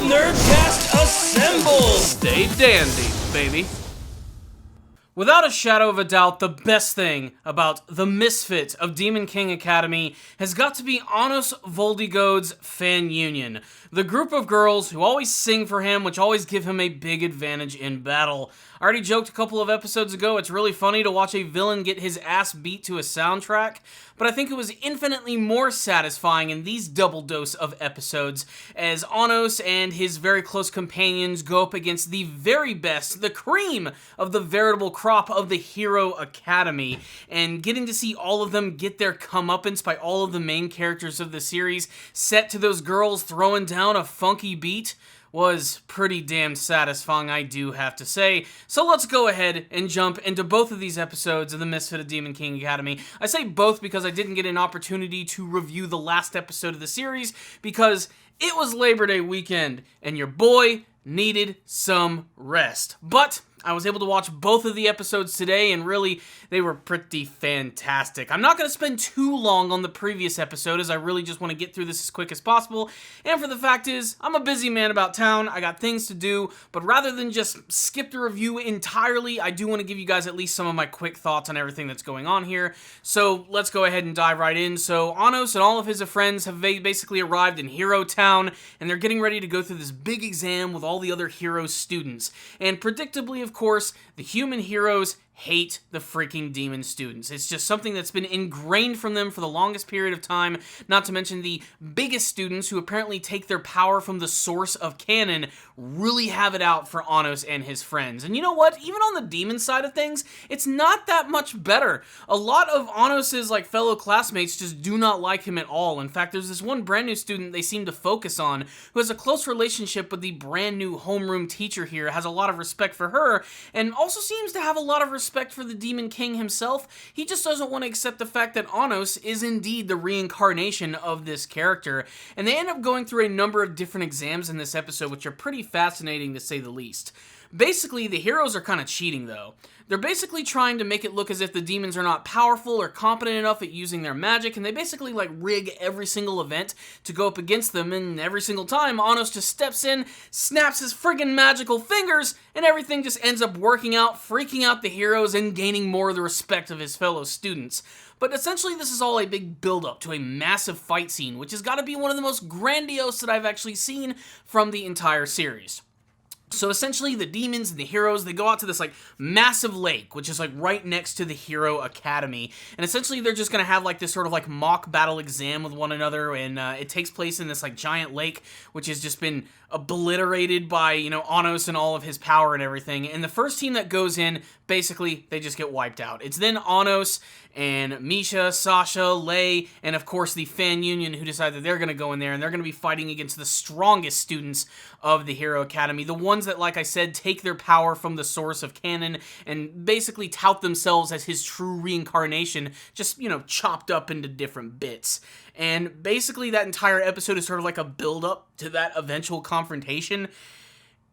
Nerdcast assemble! Stay dandy, baby. Without a shadow of a doubt, the best thing about the Misfit of Demon King Academy has got to be Anos Voldigode's fan union. The group of girls who always sing for him, which always give him a big advantage in battle. I already joked a couple of episodes ago, it's really funny to watch a villain get his ass beat to a soundtrack, but I think it was infinitely more satisfying in these double dose of episodes as Anos and his very close companions go up against the very best, the cream of the veritable crop of the Hero Academy, and getting to see all of them get their comeuppance by all of the main characters of the series set to those girls throwing down a funky beat was pretty damn satisfying, I do have to say. So let's go ahead and jump into both of these episodes of the Misfit of Demon King Academy. I say both because I didn't get an opportunity to review the last episode of the series because it was Labor Day weekend and your boy needed some rest. But I was able to watch both of the episodes today, and really, they were pretty fantastic. I'm not going to spend too long on the previous episode, as I really just want to get through this as quick as possible, and for the fact is, I'm a busy man about town, I got things to do, but rather than just skip the review entirely, I do want to give you guys at least some of my quick thoughts on everything that's going on here, so let's go ahead and dive right in. So, Anos and all of his friends have basically arrived in Hero Town, and they're getting ready to go through this big exam with all the other Hero students, and predictably, of course, the human heroes hate the freaking demon students. It's just something that's been ingrained from them for the longest period of time, not to mention the biggest students who apparently take their power from the source of canon really have it out for Anos and his friends. And you know what? Even on the demon side of things, it's not that much better. A lot of Anos's fellow classmates just do not like him at all. In fact, there's this one brand new student they seem to focus on who has a close relationship with the brand new homeroom teacher here, has a lot of respect for her, and also seems to have a lot of respect for the Demon King himself. He just doesn't want to accept the fact that Anos is indeed the reincarnation of this character, and they end up going through a number of different exams in this episode, which are pretty fascinating to say the least. Basically, the heroes are kind of cheating, though. They're basically trying to make it look as if the demons are not powerful or competent enough at using their magic, and they basically, rig every single event to go up against them, and every single time, Anos just steps in, snaps his friggin' magical fingers, and everything just ends up working out, freaking out the heroes, and gaining more of the respect of his fellow students. But essentially, this is all a big build-up to a massive fight scene, which has got to be one of the most grandiose that I've actually seen from the entire series. So essentially, the demons and the heroes, they go out to this, massive lake, which is, right next to the Hero Academy. And essentially, they're just going to have, this sort of, mock battle exam with one another. And it takes place in this, giant lake, which has just been obliterated by, Anos and all of his power and everything. And the first team that goes in, basically, they just get wiped out. It's then Anos and Misha, Sasha, Lei, and of course the fan union who decide that they're going to go in there and they're going to be fighting against the strongest students of the Hero Academy. The ones that, like I said, take their power from the source of canon and basically tout themselves as his true reincarnation, just, chopped up into different bits. And basically that entire episode is sort of like a build-up to that eventual confrontation.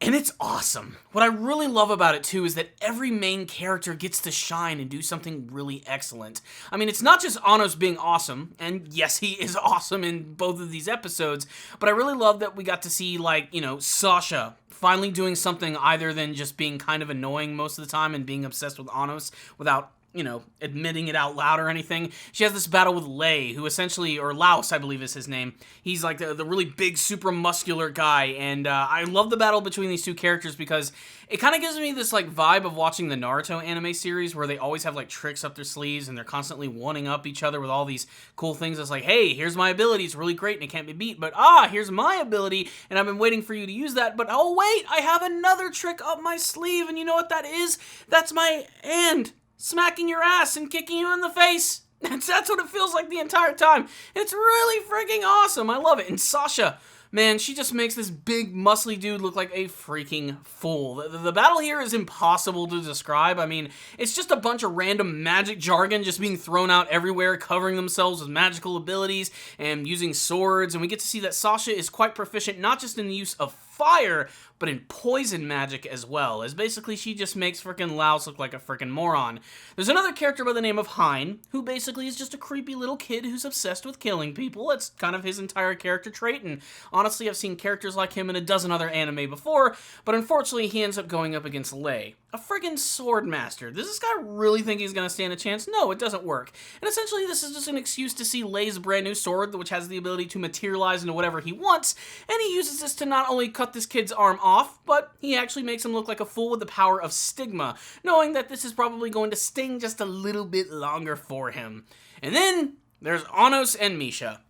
And it's awesome. What I really love about it, too, is that every main character gets to shine and do something really excellent. I mean, it's not just Anos being awesome, and yes, he is awesome in both of these episodes, but I really love that we got to see, Sasha finally doing something other than just being kind of annoying most of the time and being obsessed with Anos without admitting it out loud or anything. She has this battle with Lei, who essentially, or Laos, I believe is his name. He's the really big, super muscular guy, and I love the battle between these two characters because it kind of gives me this, vibe of watching the Naruto anime series where they always have, tricks up their sleeves and they're constantly one-ing up each other with all these cool things. It's hey, here's my ability, it's really great and it can't be beat, but here's my ability and I've been waiting for you to use that, but oh wait, I have another trick up my sleeve and you know what that is? That's my hand smacking your ass and kicking you in the face. That's what it feels like the entire time. It's really freaking awesome. I love it. And Sasha, man, she just makes this big, muscly dude look like a freaking fool. The battle here is impossible to describe. I mean, it's just a bunch of random magic jargon just being thrown out everywhere, covering themselves with magical abilities and using swords. And we get to see that Sasha is quite proficient, not just in the use of fire, but in poison magic as well, as basically she just makes frickin' Laos look like a frickin' moron. There's another character by the name of Hein, who basically is just a creepy little kid who's obsessed with killing people. That's kind of his entire character trait, and honestly, I've seen characters like him in a dozen other anime before, but unfortunately, he ends up going up against Lei, a friggin' sword master. Does this guy really think he's gonna stand a chance? No, it doesn't work. And essentially, this is just an excuse to see Lei's brand new sword, which has the ability to materialize into whatever he wants, and he uses this to not only cut this kid's arm off, but he actually makes him look like a fool with the power of stigma, knowing that this is probably going to sting just a little bit longer for him. And then there's Anos and Misha,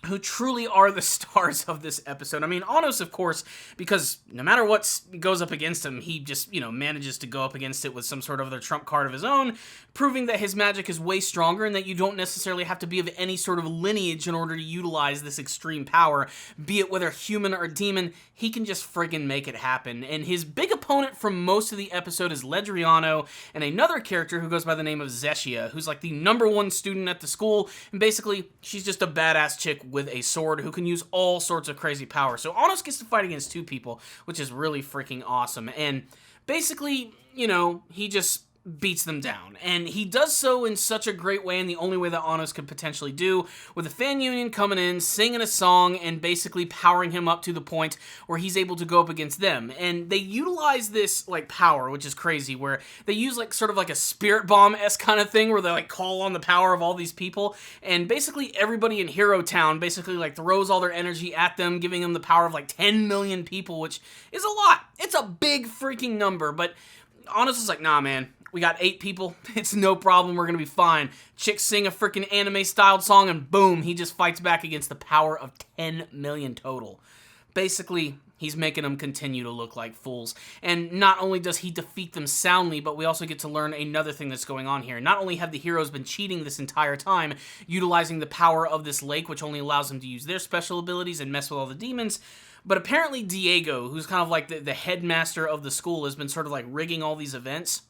who truly are the stars of this episode. I mean, Anos, of course, because no matter what goes up against him, he just, manages to go up against it with some sort of other trump card of his own, proving that his magic is way stronger and that you don't necessarily have to be of any sort of lineage in order to utilize this extreme power, be it whether human or demon. He can just friggin' make it happen. And his big opponent from most of the episode is Ledriano, and another character who goes by the name of Zeshia, who's like the #1 student at the school, and basically, she's just a badass chick with a sword who can use all sorts of crazy power. So Anos gets to fight against two people, which is really freaking awesome. And basically, he just beats them down. And he does so in such a great way, and the only way that Anos could potentially do, with the fan union coming in, singing a song, and basically powering him up to the point where he's able to go up against them. And they utilize this, power, which is crazy, where they use, sort of like a spirit bomb-esque kind of thing, where they, call on the power of all these people, and basically everybody in Hero Town basically, throws all their energy at them, giving them the power of, 10 million people, which is a lot. It's a big freaking number, but Anos is like, nah, man. We got 8 people. It's no problem. We're going to be fine. Chicks sing a freaking anime-styled song, and boom, he just fights back against the power of 10 million total. Basically, he's making them continue to look like fools. And not only does he defeat them soundly, but we also get to learn another thing that's going on here. Not only have the heroes been cheating this entire time, utilizing the power of this lake, which only allows them to use their special abilities and mess with all the demons, but apparently Diego, who's kind of like the headmaster of the school, has been sort of rigging all these events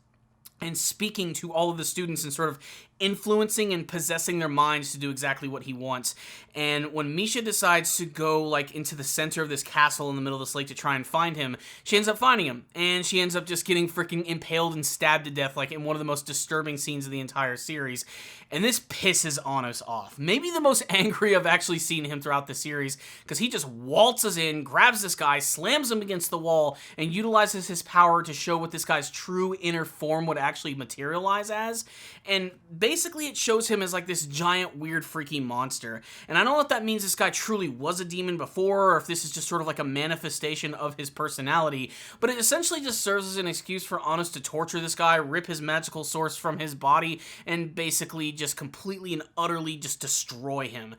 and speaking to all of the students and sort of influencing and possessing their minds to do exactly what he wants. And when Misha decides to go, into the center of this castle in the middle of this lake to try and find him, she ends up finding him. And she ends up just getting freaking impaled and stabbed to death, in one of the most disturbing scenes of the entire series. And this pisses Anos off. Maybe the most angry I've actually seen him throughout the series, because he just waltzes in, grabs this guy, slams him against the wall, and utilizes his power to show what this guy's true inner form would actually materialize as. And basically it shows him as this giant, weird, freaky monster. And I don't know if that means this guy truly was a demon before, or if this is just sort of a manifestation of his personality, but it essentially just serves as an excuse for Anos to torture this guy, rip his magical source from his body, and basically just completely and utterly just destroy him.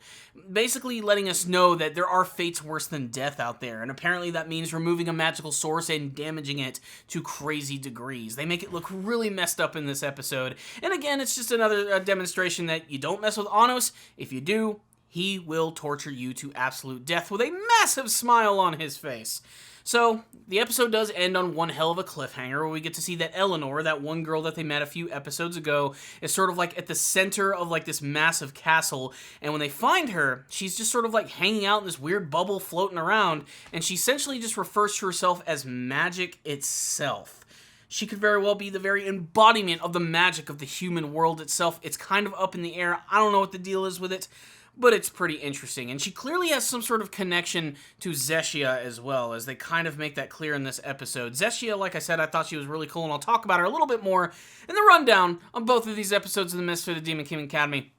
Basically letting us know that there are fates worse than death out there, and apparently that means removing a magical source and damaging it to crazy degrees. They make it look really messed up in this episode, and again, it's just another demonstration that you don't mess with Anos. If you do, he will torture you to absolute death with a massive smile on his face. So, the episode does end on one hell of a cliffhanger, where we get to see that Eleanor, that one girl that they met a few episodes ago, is sort of at the center of this massive castle, and when they find her, she's just sort of hanging out in this weird bubble floating around, and she essentially just refers to herself as magic itself. She could very well be the very embodiment of the magic of the human world itself. It's kind of up in the air. I don't know what the deal is with it, but it's pretty interesting. And she clearly has some sort of connection to Zeshia as well, as they kind of make that clear in this episode. Zeshia, like I said, I thought she was really cool, and I'll talk about her a little bit more in the rundown on both of these episodes of the Misfit of Demon King Academy.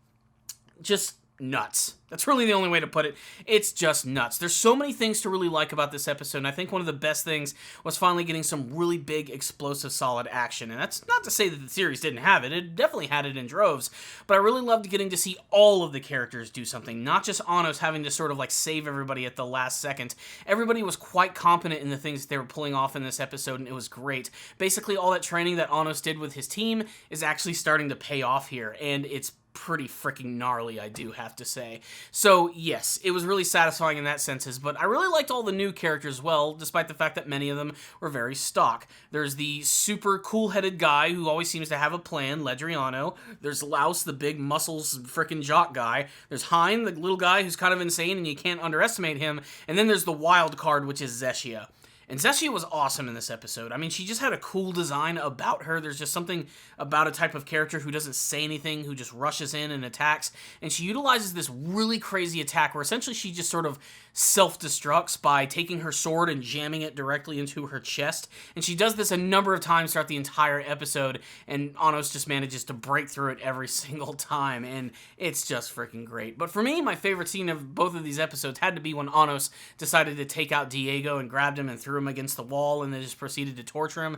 Just nuts. That's really the only way to put it. It's just nuts. There's so many things to really like about this episode, and I think one of the best things was finally getting some really big, explosive, solid action. And that's not to say that the series didn't have it. It definitely had it in droves. But I really loved getting to see all of the characters do something, not just Anos having to sort of save everybody at the last second. Everybody was quite competent in the things that they were pulling off in this episode, and it was great. Basically, all that training that Anos did with his team is actually starting to pay off here, and it's pretty freaking gnarly, I do have to say. So yes, it was really satisfying in that senses, but I really liked all the new characters as well, despite the fact that many of them were very stock. There's the super cool-headed guy who always seems to have a plan, Ledriano. There's Laus, the big muscles freaking jock guy. There's Hein, the little guy who's kind of insane and you can't underestimate him. And then there's the wild card, which is Zeshia. And Zeshia was awesome in this episode. I mean, she just had a cool design about her. There's just something about a type of character who doesn't say anything, who just rushes in and attacks. And she utilizes this really crazy attack where essentially she just sort of self-destructs by taking her sword and jamming it directly into her chest. And she does this a number of times throughout the entire episode, and Anos just manages to break through it every single time. And it's just freaking great. But for me, my favorite scene of both of these episodes had to be when Anos decided to take out Diego and grabbed him and threw him against the wall and then just proceeded to torture him.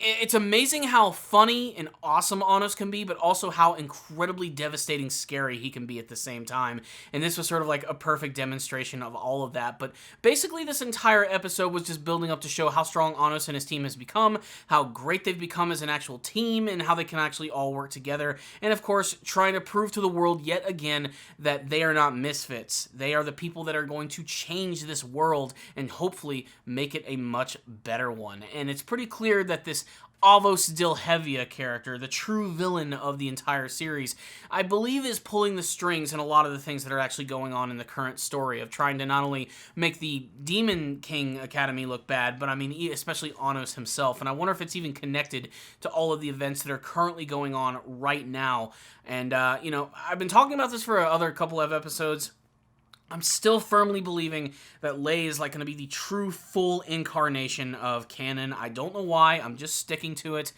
It's amazing how funny and awesome Anos can be, but also how incredibly devastating scary he can be at the same time. And this was sort of like a perfect demonstration of all of that. But basically this entire episode was just building up to show how strong Anos and his team has become, how great they've become as an actual team, and how they can actually all work together. And of course, trying to prove to the world yet again that they are not misfits. They are the people that are going to change this world and hopefully make it a much better one. And it's pretty clear that this Avos Dilhevia character, the true villain of the entire series, I believe is pulling the strings in a lot of the things that are actually going on in the current story of trying to not only make the Demon King Academy look bad, but I mean especially Anos himself. And I wonder if it's even connected to all of the events that are currently going on right now. And, you know, I've been talking about this for other couple of episodes. I'm still firmly believing that Lei is like going to be the true full incarnation of canon. I don't know why. I'm just sticking to it.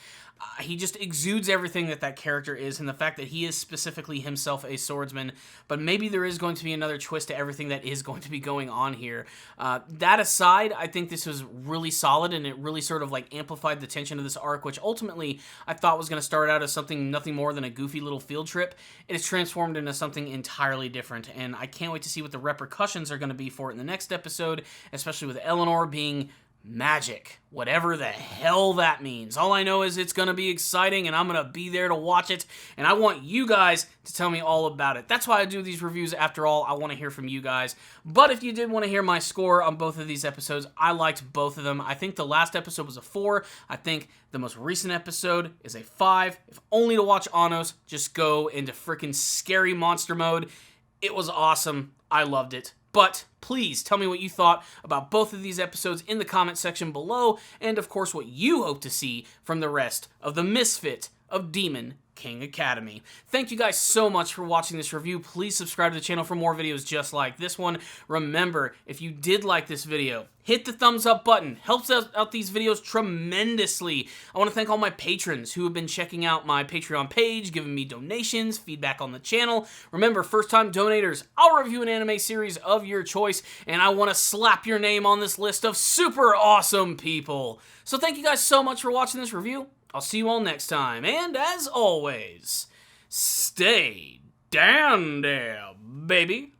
He just exudes everything that that character is, and the fact that he is specifically himself a swordsman. But maybe there is going to be another twist to everything that is going to be going on here. That aside, I think this was really solid, and it really sort of like amplified the tension of this arc, which ultimately I thought was going to start out as something nothing more than a goofy little field trip. It is transformed into something entirely different, and I can't wait to see what the repercussions are going to be for it in the next episode, especially with Eleanor being magic, whatever the hell that means. All I know is it's gonna be exciting and I'm gonna be there to watch it, and I want you guys to tell me all about it. That's why I do these reviews. After all, I want to hear from you guys. But if you did want to hear my score on both of these episodes, I liked both of them. I think the last episode was a 4. I think the most recent episode is a 5. If only to watch Anos just go into freaking scary monster mode. It was awesome. I loved it. But please tell me what you thought about both of these episodes in the comment section below, and of course what you hope to see from the rest of the Misfit of Demon King Academy. Thank you guys so much for watching this review. Please subscribe to the channel for more videos just like this one. Remember, if you did like this video, hit the thumbs up button. Helps out these videos tremendously. I want to thank all my patrons who have been checking out my Patreon page, giving me donations, feedback on the channel. Remember, first-time donators, I'll review an anime series of your choice, and I want to slap your name on this list of super awesome people. So thank you guys so much for watching this review. I'll see you all next time, and as always, stay down there, baby.